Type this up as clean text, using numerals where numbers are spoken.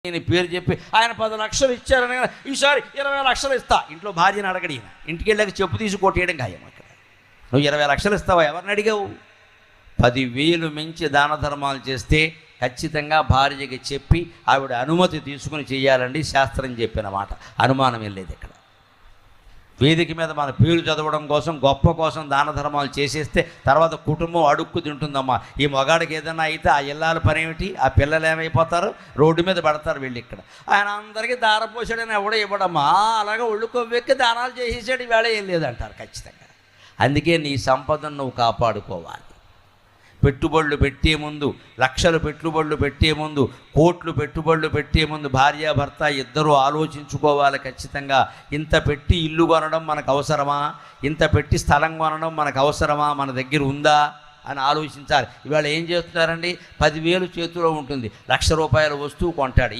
నేను పేరు చెప్పి ఆయన 10 లక్షలు ఇచ్చారని ఈసారి 20 లక్షలు ఇస్తా ఇంట్లో భార్యను అడగడి, ఇంటికి వెళ్ళాక చెప్పు తీసి కొట్టేయడం ఖాయం. అక్కడ నువ్వు 20 లక్షలు ఇస్తావా, ఎవరిని అడిగావు? 10,000 మించి దాన ధర్మాలు చేస్తే ఖచ్చితంగా భార్యకి చెప్పి ఆవిడ అనుమతి తీసుకుని చేయాలండి, శాస్త్రం చెప్పిన మాట. అనుమానం వెళ్ళేది ఇక్కడ. వేదిక మీద మన పేరు చదవడం కోసం, గొప్ప కోసం దాన ధర్మాలు చేసేస్తే తర్వాత కుటుంబం అడుక్కు తింటుందమ్మా. ఈ మగాడికి ఏదైనా అయితే ఆ ఇల్లాల పని ఏమిటి, ఆ పిల్లలు ఏమైపోతారు, రోడ్డు మీద పడతారు వీళ్ళు. ఇక్కడ ఆయన అందరికీ దారపోసాడని ఎవడో ఇవ్వడమ్మా, అలాగే ఒళ్ళు కొవ్వెక్కి దానాలు చేసేసాడు, ఈవేళ ఏం లేదంటారు ఖచ్చితంగా. అందుకే నీ సంపదను నువ్వు కాపాడుకోవాలి. పెట్టుబడులు పెట్టే ముందు, లక్షలు పెట్టుబడులు పెట్టే ముందు, కోట్లు పెట్టుబడులు పెట్టే ముందు భార్యాభర్త ఇద్దరూ ఆలోచించుకోవాలి ఖచ్చితంగా. ఇంత పెట్టి ఇల్లు కొనడం మనకు అవసరమా, ఇంత పెట్టి స్థలం కొనడం మనకు అవసరమా, మన దగ్గర ఉందా అని ఆలోచించాలి. ఇవాళ ఏం చేస్తున్నారండి, 10,000 చేతిలో ఉంటుంది, 1,00,000 రూపాయల వస్తువు కొంటాడు.